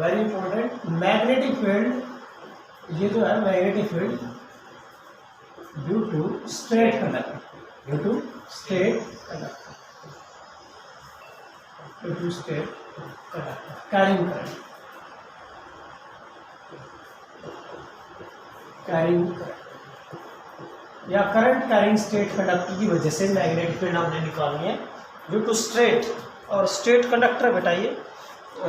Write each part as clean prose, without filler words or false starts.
Very important, magnetic field, ये जो है magnetic field due to straight conductor, due to straight conductor, due to straight conductor carrying current, carrying current या current carrying straight conductor की वजह से magnetic field हमने निकालनी है ड्यू टू स्ट्रेट, और स्ट्रेट कंडक्टर बताइए,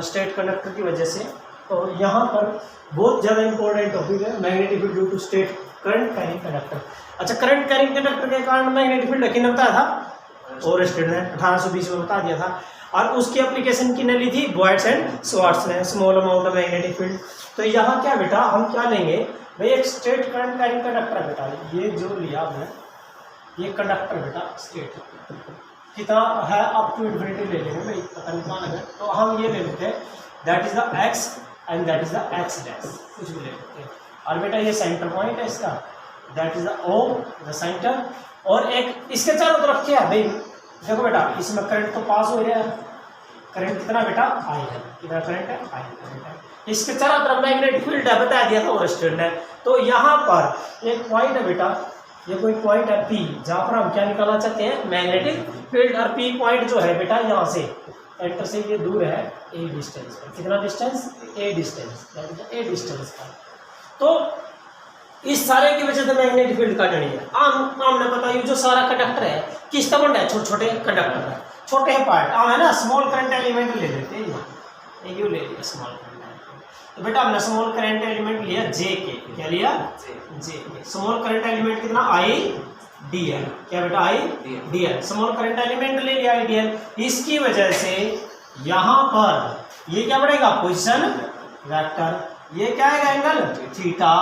स्ट्रेट कंडक्टर की वजह से। तो यहाँ पर बहुत ज़्यादा इंपॉर्टेंट टॉपिक है magnetic field due to straight current carrying conductor. अच्छा, करंट कैरिंग कंडक्टर के कारण मैग्नेटिक फील्ड किसने बताया था? ओरेस्टेड ने 1820 में बता दिया था, और उसकी एप्लीकेशन किसने ली थी? बॉयड्स एंड स्वार्ट्स ने, small amount of magnetic field. तो यहाँ क्या बेटा हम क्या लेंगे भाई, एक स्ट्रेट करंट कैरिंग कंडक्टर बेटा, ये जो लिया हमने ये कंडक्टर बेटा स्ट्रेट कितना है अप टू इन्फिनिटी ले लेंगे भाई, पता नहीं कौन है, तो हम ये ले लेते हैं that is the x and that is the x dash, कुछ भी ले लेते हैं। और बेटा ये सेंटर पॉइंट है इसका, that is the O the centre, और एक इसके चारों तरफ क्या है भाई, देखो बेटा इसमें करंट तो पास हो रहा है, करंट कितना बेटा आई है, कितना करंट है आई करंट है, इसके चारों तरफ मैग्नेटिक फील्ड है, बता दिया था ओरेस्टेड ने। तो यहाँ पर एक पॉइंट है बेटा, ये कोई पॉइंट है P, जहाँ पर हम क्या निकालना चाहते हैं मैग्नेटिक फील्ड, और P पॉइंट जो है बेटा यहाँ से एंटर से ये दूर है A डिस्टेंस पर, कितना distance? A distance, A distance का। तो इस सारे की वजह से मैग्नेटिक फील्ड का जड़ी है हमने पता ये जो सारा कंडक्टर है किस तरह बना है, छोटे छोटे कंडक्टर है, छोटे पार्ट आम है ना, स्मॉल करंट एलिमेंट ले लेते हैं, ये ले लिया स्मॉल करंट। तो बेटा हमने स्मॉल करंट एलिमेंट लिया जे के, क्या लिया? जे के। स्मॉल करंट एलिमेंट कितना? आई डी एल, क्या बेटा? I D L, small current element ले लिया आई डी एल। इसकी वजह से यहाँ पर ये क्या बढ़ेगा? पोजीशन वेक्टर, ये क्या है? एंगल थीटा,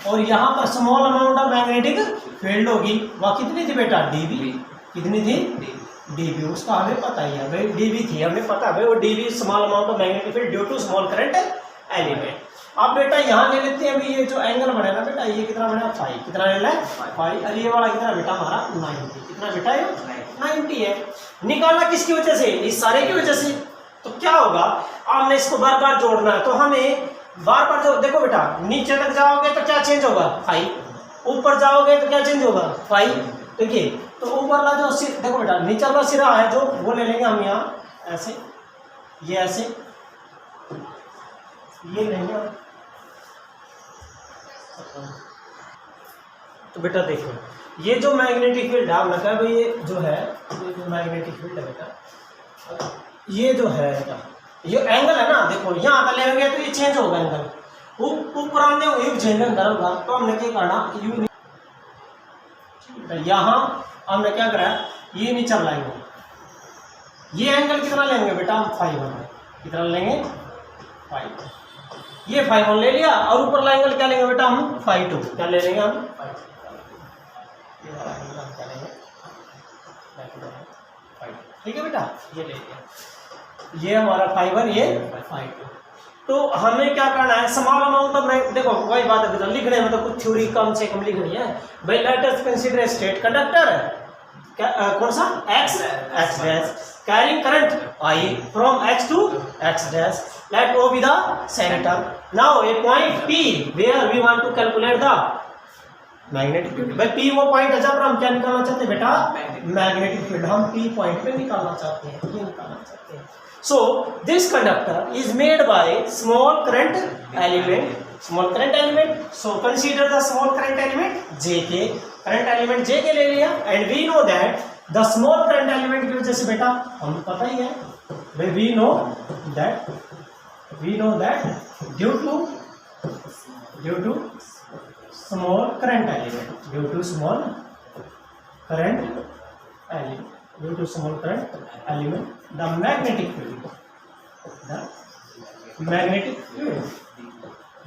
और यहाँ पर small amount of magnetic field होगी, वह कितनी थी बेटा? डीबी, कितनी थी? डीबी, उसका हमें पता ही है भाई, डीबी थी, हमें पता है भाई वो dB small amount of magnetic field due to small current element. अब बेटा यहाँ ले लेते हैं अभी ये जो एंगल बनेगा बेटा, ये कितना बनेगा? फाइव, कितना लेना है? फाइव, और ये वाला कितना बेटा हमारा? 90, कितना बेटा? ये 90 है। निकालना किसकी वजह से? इस सारे की वजह से। तो क्या होगा, हमने इसको बार बार जोड़ना है, तो हमें बार बार जो देखो बेटा, नीचे तक जाओगे तो क्या चेंज होगा? 5, ऊपर जाओगे तो क्या चेंज होगा? 5। देखिए तो ऊपर वाला जो देखो बेटा नीचे वाला सिरा है जो, वो ले लेंगे हम यहाँ ऐसे, ये ऐसे, ये लेंगे। तो बेटा देखो ये जो मैग्नेटिक फील्ड है, हमने कहा भाई ये जो है, ये जो मैग्नेटिक फील्ड है बेटा, ये जो है बेटा, ये एंगल है ना, देखो यहाँ पर लेंगे तो ये चेंज होगा एंगल, ऊपर आने यू चेंज अंदर होगा। तो हमने क्या करना, यू यहाँ हमने क्या करा, ये नीचे लाएंगे, ये एंगल कितना लेंगे बेटा? हम 5, कितना लेंगे? 5, ये 5 ले लिया, और ऊपर वाला एंगल क्या लेंगे बेटा? हम 5, क्या ले लेंगे हम? 5, ये वाला एंगल हम क्या लेंगे? 5, ठीक है बेटा, ये ले लिया, ये हमारा 5 और ये 5। तो हमें क्या करना है, स्मॉल अमाउंट ऑफ, देखो वही बात है बेटा, लिखने में तो कुछ थ्योरी कम से कम लिखनी है भाई। Let us consider straight conductor, कौन सा? X dash, carrying current I from X to X dash, let O be the center. Now a point P where we want to calculate the magnetic field. भाई P वो point है जहाँ पर हम क्या निकालना चाहते हैं बेटा? Magnetic field. हम P पॉइंट पे निकालना चाहते हैं, ये निकालना चाहते हैं। So this conductor is made by small current element, small current element. So consider the small current element JK, current element JK ले लिया, and we know that the small current element की वजह से बेटा हमें पता ही है भाई, we know that due to small current element, due to small current element, the magnetic field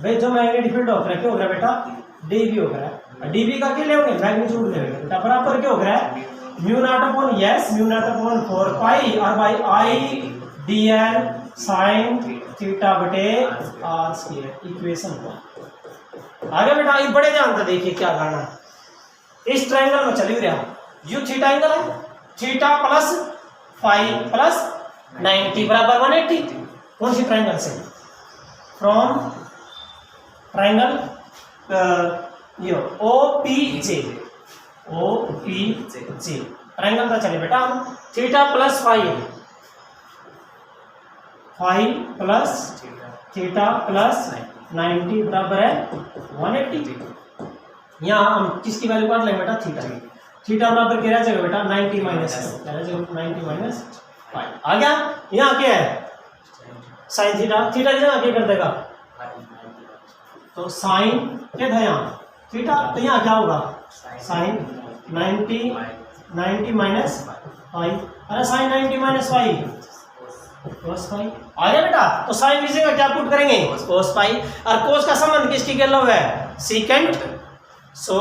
भाई जो मैग्नेटिक फील्ड हो रहा है क्या हो रहा है बेटा? डीबी हो रहा है। डीबी का क्या लेंगे? मैग्नीट्यूड लेंगे बेटा, बराबर क्या हो रहा है? Mu not upon, yes, mu naught upon 4 pi और by I D L sine theta बटे आर स्क्वायर, इक्वेशन 1। आगे बेटा ये बड़े ध्यान से देखिए क्या करना है, इस ट्रायंगल में चली रहा, यू थीटा एंगल है, थीटा प्लस 5 प्लस 90 बराबर 180। कौन सी ट्रायंगल से? From triangle yo OPJ triangle का चले बेटा हम theta plus five plus theta plus 90 बराबर है 180। यहाँ हम किसकी वैल्यू काट लेंगे बेटा थीटा की। थीटा बराबर क्या रह जाएगा बेटा 90 माइनस 90 माइनस 5 आ गया। यहाँ क्या है साइन थीटा थीटा यहाँ क्या कर देगा तो साइन क्या था यहाँ थीटा तो यहाँ क्या होगा साइन 90 माइनस 5 अरे साइन 90 माइनस 5 कोस फाई आ गया बेटा। तो साइन लीजिएगा क्या पुट करेंगे कोस फाई और कोस का संबंध किसकी के लव है सीकेंट। सो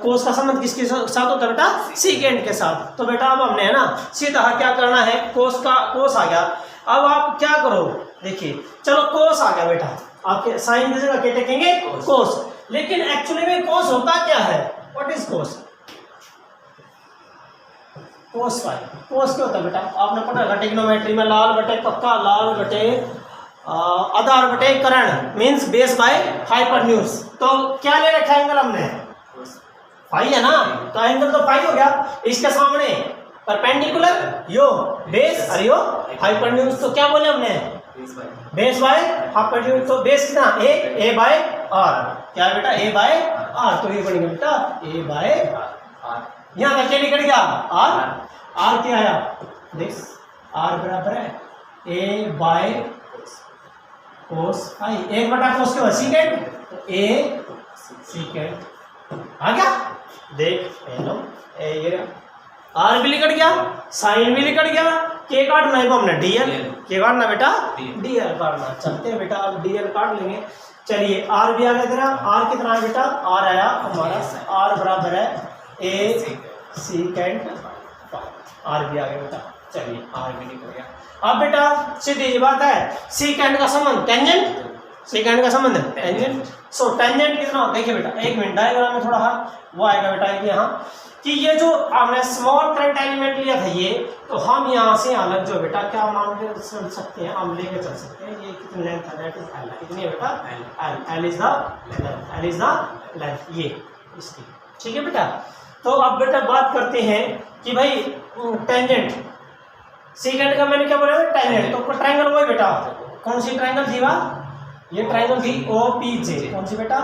कोस का संबंध किसके साथ होता है बेटा सीकेंट के साथ। तो बेटा अब हमने है ना सीधा क्या करना है कोस आ गया। अब आप क्या करो देखिए चलो कोस आ गया बेटा आपके साइन लीजिएगा क्या लिखेंगे कोस। लेकिन एक्चुअली में कोस होता क्या है what is cos cos phi cos क्या होता है बेटा आपने पढ़ा था ट्रिग्नोमेट्री में लाल बटे पक्का लाल बटे आधार बटे कर्ण मींस बेस बाय हाइपोटेन्यूज। तो क्या ले रखा एंगल हमने फाई है ना तो एंगल तो फाई हो गया। इसके सामने परपेंडिकुलर यो बेस और यो हाइपोटेन्यूज। तो क्या बोले हमने बेस बाय हाइपोटेन्यूज। तो बेस कितना ए बाय आर क्या है बेटा ए बाय आर। तो ये बनेगा बेटा ए बाय आर। यहाँ का क्या निकल गया आर क्या आया देख आर बराबर है ए बाय कोस फाई 1/कोस के सीकेंट तो ए सीकेंट आ गया। देख हेलो ये आर भी निकल गया साइन भी निकल गया। के काटना है हमने डीएल के काटना बेटा डीएल काटना। चलते हैं बेटा अब डीएल काट लेंगे। चलिए आर भी आ गया तेरा आर कितना है बेटा आर आया हमारा आर बराबर है ए सीकेंट आर भी आ गया बेटा। चलिए आर भी निकल गया। अब बेटा सीधी सी बात है सीकेंट का संबंध टेंजेंट सीकेंट का संबंध टेंजेंट। सो टेंजेंट कितना देखिए बेटा एक मिनट डायग्राम में थोड़ा वो आएगा बेटा यहाँ कि ये जो हमने स्मॉल करंट एलिमेंट लिया था ये तो हम यहाँ से अलग जो बेटा क्या मान के चल सकते हैं हम लेके चल सकते हैं। ये कितनी लेंथ है दैट इज एल कितनी है बेटा एल इज द लेंथ ये इसकी ठीक है बेटा। तो अब बेटा बात करते हैं कि भाई टेंजेंट सीकेंट का मैंने क्या बोला टेंजेंट। तो ट्रायंगल वही बेटा कौन सी ट्रायंगल थी वह ये ट्रायंगल थी OPJ कौन सी बेटा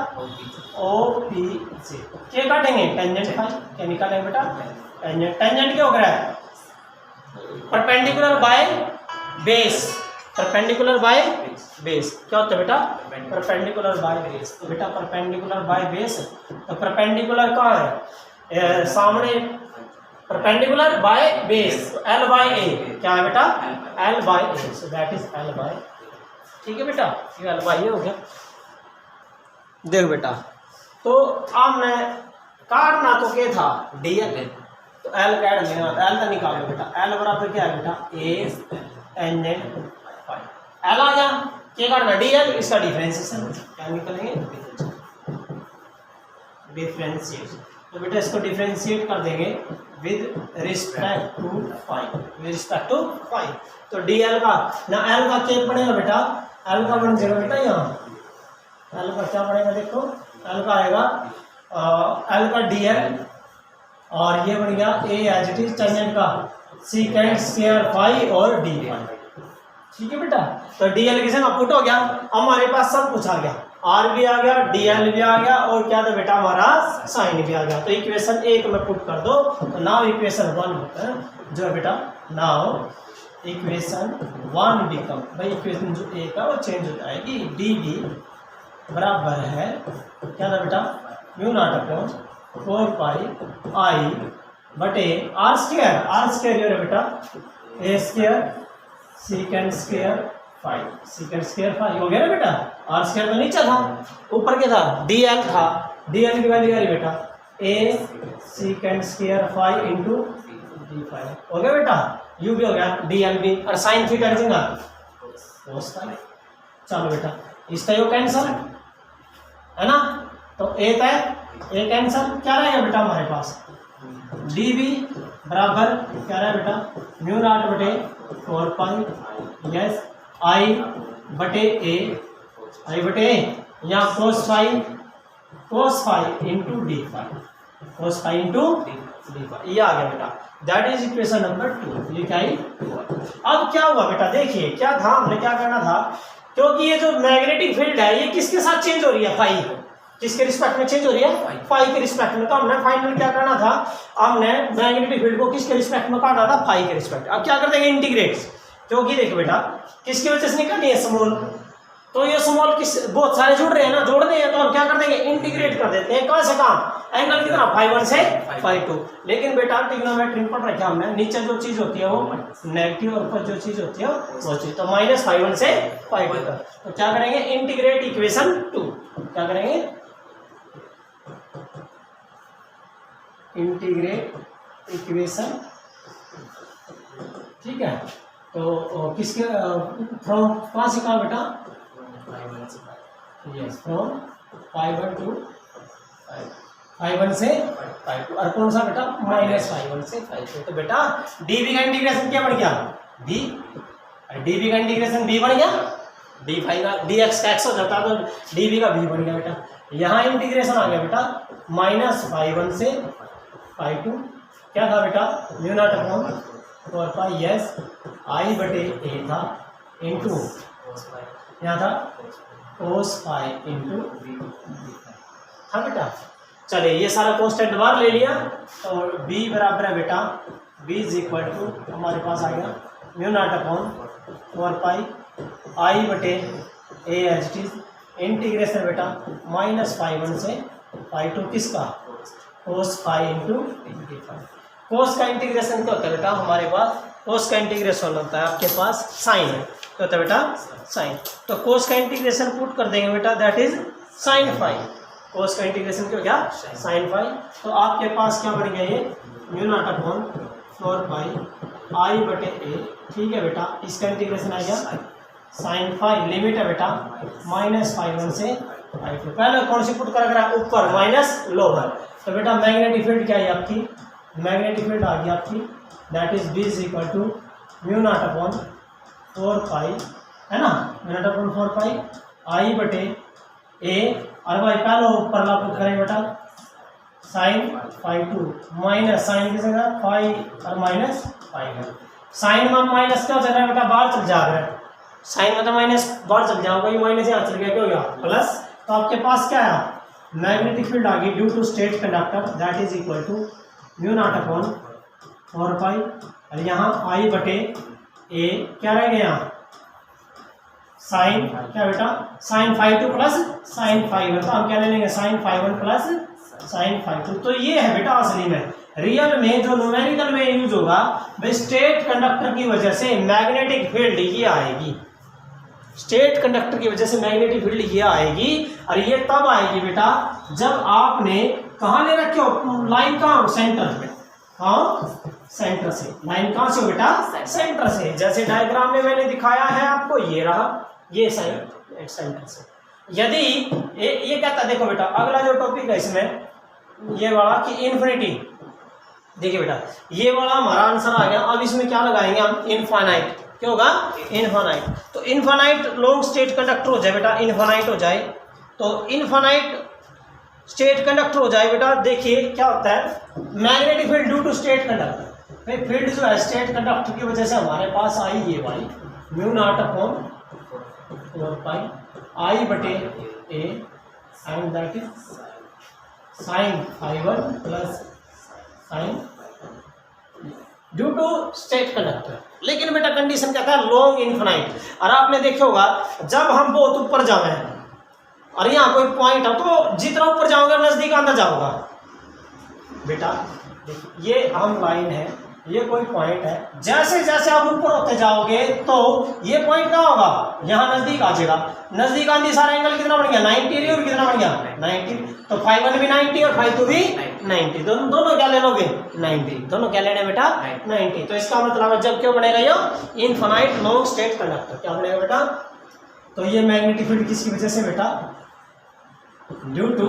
OPJ। क्या काटेंगे टेंजेंट फाई क्या निकालेंगे बेटा टेंजेंट क्या हो गया perpendicular by base perpendicular by base क्या होता है बेटा परपेंडिकुलर बाय बेस। तो बेटा परपेंडिकुलर बाय बेस तो परपेंडिकुलर कहाँ है सामने perpendicular by base L by A क्या है बेटा L by A. So that is L by ठीक है बेटा ये एल बाय ए हो गया। देख बेटा तो हमने काटना तो क्या था डीएल तो एल काट लेना एल का निकालो बेटा एल बराबर क्या है बेटा ए टेंजेंट फाई एल आ गया क्या काटना डीएल इसका डिफरेंशिएशन क्या निकलेंगे डिफरेंशिएशन। तो बेटा इसको डिफरेंशिएट कर देंगे विद रिस्पेक्ट टू फाई। तो डीएल का ना एल का क्या पड़ेगा बेटा एल का बन जाएगा बेटा यहाँ एल का क्या पड़ेगा देखो एल का आएगा एल का डीएल और ये बन गया ए एज इट इज टेंजेंट का सीकेंट स्क्वायर फाई और डी फाई ठीक है बेटा। तो डीएल किसे ना पुट हो गया हमारे पास सब कुछ आ गया आर भी आ गया डीएल भी आ गया और क्या था बेटा हमारा साइन भी आ गया। तो इक्वेशन 1 में पुट कर दो तो नाउ इक्वेशन 1 होता है जो है बेटा नाउ इक्वेशन 1 बिकम भाई इक्वेशन जो एक है वो चेंज हो जाएगी डी बी बराबर है क्या था बेटा mu not upon 4 pi I बटे आर स्क्वायर ये बेटा A square secant square phi secant square phi हो गया ना बेटा आर स्क्वायर तो नीचे था ऊपर क्या था डीएल था डीएल की वैल्यू आ रही बेटा A secant square phi into D phi हो गया बेटा यू भी हो गया डीएल भी और साइन थीटा लिखेगा कोस फाई। चलो बेटा इसका यो कैंसल है ना तो ए तय ए कैंसल क्या रहेगा बेटा हमारे पास डी बी बराबर क्या रहा बेटा म्यू नॉट बटे 4 पाई यस आई बटे ए आई बटे यहाँ cos phi into D phi, cos phi into D phi, ये आ गया बेटा। That is equation number 2। ये क्या है? अब क्या हुआ बेटा, देखिए क्या था, हमने क्या करना था, क्योंकि ये जो मैग्नेटिक फील्ड है ये किसके साथ चेंज हो रही है, फाई, किसके रिस्पेक्ट में चेंज हो रही है, फाई के रिस्पेक्ट में। तो हमने फाइनल क्या करना था, हमने मैग्नेटिक फील्ड को किसके रिस्पेक्ट में काटा था, फाई के रिस्पेक्ट। अब क्या कर देंगे, इंटीग्रेट, क्योंकि देखो बेटा किसकी वजह से निकालनी है, स्मॉल, तो ये स्मॉल किस, बहुत सारे जुड़ रहे हैं ना, जोड़ने हैं, तो हम क्या कर देंगे, इंटीग्रेट कर देते हैं। कौन से काम, एंगल कितना, फाई 1 से फाई 2। लेकिन बेटा ट्रिग्नोमेट्री में पढ़ रखा हमने, नीचे जो चीज होती है वो नेगेटिव और ऊपर जो चीज होती है वो चीज, तो माइनस फाई 1 से फाई 2 का, तो क्या करेंगे, इंटीग्रेट इक्वेशन 2, क्या करेंगे, इंटीग्रेट इक्वेशन, ठीक है। तो किसके फ्रॉम कहाँ से कहा बेटा, yes from phi 1 to phi 1 से फाई 2, और कौन सा बेटा, माइनस फाई 1 से फाई 2। तो बेटा डीवी का इंटीग्रेशन क्या बन गया, बी, डीवी का इंटीग्रेशन बी बन गया, डी फाई का डी एक्स का एक्स हो जाता तो डीवी का बी बन गया बेटा। यहाँ इंटीग्रेशन आ गया बेटा माइनस फाई 1 से फाई 2, क्या था बेटा, mu not upon 4 pi S I बटे ए था, इंटू यहाँ था कोस फाई इंटू हाँ बेटा। चलिए ये सारा कॉन्स्टेंट बाहर ले लिया, तो b बराबर है बेटा, b इज इक्वल टू हमारे पास आ गया mu not upon 4 pi I बटे ए एच टी, इंटीग्रेशन बेटा माइनस फाई 1 से फाई 2 किसका, cos phi into D phi. Cos का इंटीग्रेशन क्या होता है बेटा, हमारे पास कोस का इंटीग्रेशन होता है, आपके पास साइन है, क्या होता है बेटा, साइन। तो कोस का इंटीग्रेशन पुट कर देंगे बेटा, that is sine phi, cos का इंटीग्रेशन क्या हो गया, साइन फाई। तो आपके पास क्या बन गया, ये mu naught upon 4 pi I बटे ए, ठीक है बेटा, इसका इंटीग्रेशन आ गया साइन फाई, लिमिट है बेटा माइनस फाई 1 से फाई 2। पहले कौन सी पुट कर रहा है, ऊपर माइनस लोअर, तो बेटा मैग्नेटिक फील्ड क्या है आपकी, मैग्नेटिक फील्ड आ गई आपकी, that is B is equal to mu not upon 4 pi, है ना, mu not upon 4 pi I बटे ए, और भाई पहले ऊपर ला पुट करें बेटा साइन फाई 2 माइनस साइन की जगह फाई और माइनस फाई है, साइन में माइनस क्या चल रहा है बेटा, बाहर चल जा रहा है, साइन में तो माइनस बाहर चल जाओगे, ये माइनस यहाँ चल गया, क्या हो गया प्लस। तो आपके पास क्या है, मैग्नेटिक फील्ड आ गई due to state conductor, that is equal to mu not upon 4 pi, और यहाँ आई बटे ए क्या रह गया, साइन क्या बेटा, sine phi 2 plus sine phi 1, तो हम क्या ले लेंगे, sine phi 1 plus sine phi 2। तो ये है बेटा असली में, रियल में जो न्यूमेरिकल में यूज होगा, भाई स्टेट कंडक्टर की वजह से मैग्नेटिक फील्ड ये आएगी, स्टेट कंडक्टर की वजह से मैग्नेटिक फील्ड ये आएगी, और ये तब आएगी बेटा जब आपने कहाँ ले रखे हो, लाइन कहाँ, सेंटर में, हाँ सेंटर से, लाइन कहाँ से हो बेटा, सेंटर से, जैसे डायग्राम में मैंने दिखाया है आपको, ये रहा, ये साइन सेंटर से। यदि ये कहता है, देखो बेटा अगला जो टॉपिक है इसमें ये वाला कि इन्फिनिटी, देखिए बेटा ये वाला हमारा आंसर आ गया। अब इसमें क्या लगाएंगे हम, इनफाइनाइट, क्या होगा, इनफाइनाइट। तो इनफाइनाइट लॉन्ग स्टेट कंडक्टर हो जाए बेटा, इनफाइनाइट हो जाए, तो इनफाइनाइट स्टेट कंडक्टर हो जाए बेटा। देखिए क्या होता है, magnetic field due to state conductor, field जो है स्टेट कंडक्टर की वजह से हमारे पास आई ये वाली mu not upon 4 pi I बटे A, and that is sine phi 1 plus sine due to state conductor. लेकिन बेटा कंडीशन क्या था, लॉन्ग इनफाइनाइट। और आपने देखा होगा जब हम बहुत ऊपर जाए और यहाँ कोई पॉइंट हो, तो जितना ऊपर जाओगे नजदीक आना जाओगा बेटा। ये हम लाइन है, ये कोई पॉइंट है, जैसे जैसे आप ऊपर होते जाओगे तो ये पॉइंट कहाँ होगा, यहाँ नजदीक आ जाएगा। नजदीक आने सारा एंगल कितना बन गया, 90 और कितना बन गया 90। तो फाई 1 भी 90 और फाई 2 भी 90, दोनों क्या ले लोगे 90, दोनों क्या लेने बेटा 90। तो इसका मतलब है जब क्यों बनेगा ये इनफाइनाइट लॉन्ग स्टेट कंडक्टर, क्या बनेगा बेटा। तो ये मैग्नेटिक फील्ड किसकी वजह से बेटा, due to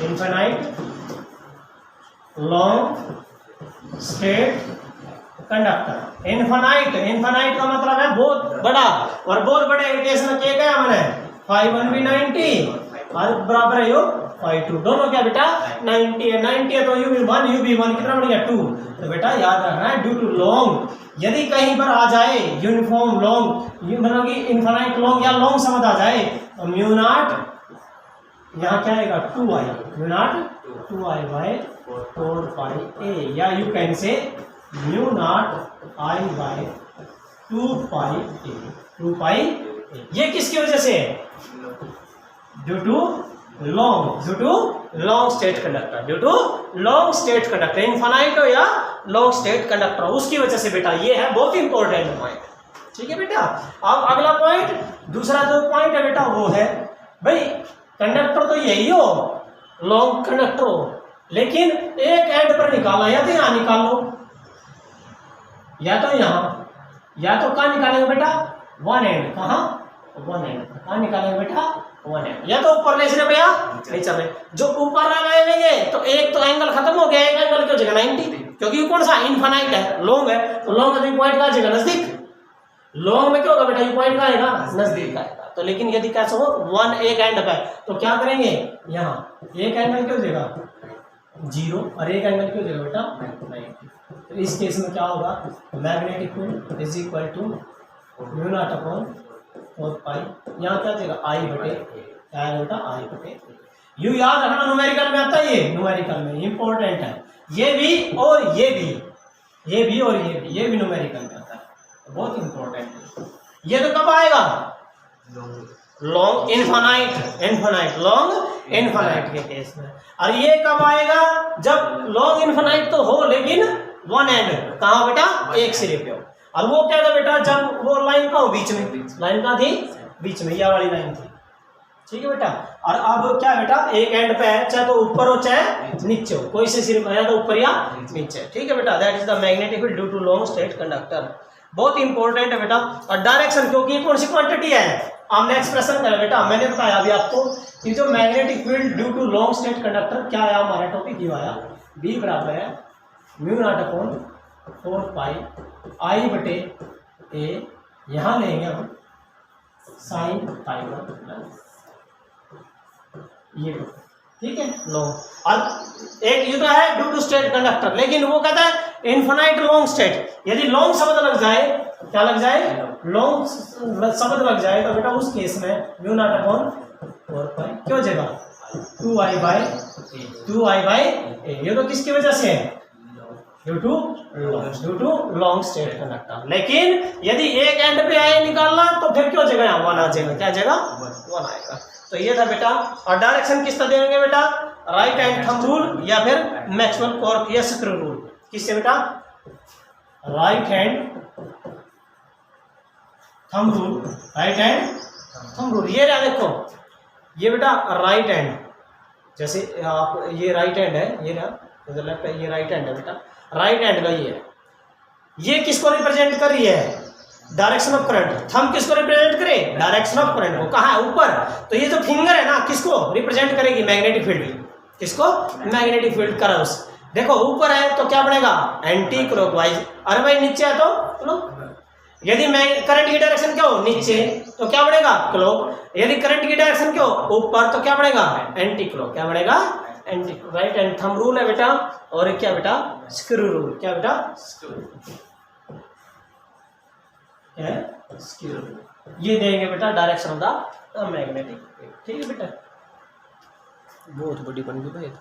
infinite long state conductor. Infinite, infinite का मतलब है बहुत बड़ा, और बहुत बड़े केस में क्या गया मैंने 5 1 भी 90 और बराबर है यो 5 2, दोनों क्या बेटा 90 है। 90 है तो यू भी 1 यू भी 1 कितना बन गया 2। तो बेटा याद रखना है ड्यू टू लॉन्ग, यदि कहीं पर आ जाए यूनिफॉर्म लॉन्ग, मतलब कि इन्फिनाइट लॉन्ग या लॉन्ग शब्द आ जाए तो म्यू नॉट यहाँ क्या आएगा 2i, mu naught 2i by 4 pi a, या you can say mu naught i by 2 pi a, 2 pi a। ये किसकी वजह से है? Due to long state conductor, due to long state conductor, infinite हो या लॉन्ग स्टेट कंडक्टर, उसकी वजह से बेटा ये है बहुत इंपॉर्टेंट पॉइंट। ठीक है बेटा। अब अगला पॉइंट, दूसरा जो पॉइंट है बेटा वो है भाई कंडक्टर तो यही हो, लॉन्ग कंडक्टर हो, लेकिन एक एंड पर निकाला, या तो यहाँ निकाल लो या तो यहाँ, या तो कहाँ निकालेंगे बेटा वन एंड, कहाँ वन एंड, कहाँ निकालेंगे बेटा वन एंड, या तो ऊपर ले चले भैया नहीं चल रहे, जो ऊपर लगाएंगे तो एक तो एंगल खत्म हो गया, एक एंगल क्यों जगह 90, क्योंकि कौन सा इनफाइनाइट है, लॉन्ग है, तो लॉन्ग का पॉइंट का जगह नजदीक, लॉन्ग में क्या होगा बेटा ये पॉइंट का आएगा नजदीक आएगा। तो लेकिन यदि कैसे हो वन एक एंड पे तो क्या करेंगे, यहाँ एक एंगल क्यों देगा 0 और एक एंगल क्यों देगा बेटा 90। तो इस केस में क्या होगा, magnetic field is equal to mu not upon 4 pi, यहाँ क्या देगा आई बटे, क्या है बेटा आई बटे। यू याद रखना न्यूमेरिकल में आता है, ये न्यूमेरिकल में इंपॉर्टेंट है, ये भी और ये भी, ये भी और ये भी न्यूमेरिकल में आता है, बहुत इंपॉर्टेंट है। ये तो कब आएगा लॉन्ग इनफाइनाइट लॉन्ग इनफाइनाइट के केस में, और ये कब आएगा जब लॉन्ग इनफाइनाइट तो हो लेकिन वन एंड कहाँ बेटा एक सिरे पे हो, और वो क्या था बेटा जब वो लाइन का हो बीच में, लाइन का थी बीच में, यह वाली लाइन थी। ठीक है बेटा। और अब क्या बेटा एक एंड पे है, चाहे तो ऊपर हो चाहे नीचे हो, कोई से सिर्फ या तो ऊपर या नीचे। ठीक है बेटा, that is the magnetic field due to long straight conductor, बहुत इंपॉर्टेंट है बेटा। और डायरेक्शन, क्योंकि ये कौन सी क्वांटिटी है, हमने एक्सप्रेशन करा बेटा, मैंने बताया अभी आपको कि जो magnetic field due to long straight conductor क्या आया, हमारा टॉपिक ये आया बी बराबर है mu not upon 4 pi I बटे ए, यहाँ लेंगे हम साइन पाई प्लस ये, ठीक है लॉन्ग, और एक ये तो है ड्यू टू स्ट्रेट कंडक्टर, लेकिन वो कहता है इनफाइनाइट लॉन्ग स्ट्रेट, यदि लॉन्ग शब्द लग जाए, क्या लग जाए लॉन्ग शब्द लग जाए तो बेटा उस केस में म्यू नॉट अपॉन 4 पाई क्यों जगह 2i बाई ए, ये तो किसकी वजह से है due to long straight conductor. लेकिन यदि एक एंड पे आए निकालना तो फिर क्यों जगह यहाँ वन आ जाएगा, क्या जगह वन आएगा। तो ये था बेटा। और डायरेक्शन किस तरह देंगे बेटा, राइट हैंड थंब रूल या फिर मैक्सवेल कॉर्क स्क्रू रूल, किससे बेटा right hand thumb rule, right hand thumb rule. ये रहा देखो, ये बेटा राइट हैंड, जैसे आप ये राइट हैंड है, ये रहा लेफ्ट है, ये राइट हैंड है बेटा, राइट हैंड का ये किसको रिप्रेजेंट कर रही है डायरेक्शन ऑफ करंट, थंब किसको रिप्रेजेंट करे डायरेक्शन ऑफ करंट को, कहाँ है ऊपर, तो ये जो फिंगर है ना किसको रिप्रेजेंट करेगी मैग्नेटिक फील्ड, किसको मैग्नेटिक फील्ड करंस। देखो ऊपर है तो क्या बनेगा एंटी क्लॉकवाइज, अरे भाई नीचे है तो यदि करंट की डायरेक्शन क्या हो नीचे तो क्या बढ़ेगा क्लॉक, यदि करंट की डायरेक्शन क्या हो ऊपर तो क्या बढ़ेगा एंटी क्लॉक, क्या बढ़ेगा anti. Right hand thumb rule है बेटा, और क्या बेटा स्क्रू रूल, क्या बेटा क्या है स्क्रू रूल, ये देंगे बेटा डायरेक्शन ऑफ द मैग्नेटिक। ठीक है बेटा, बहुत बड़ी बन गई भाई।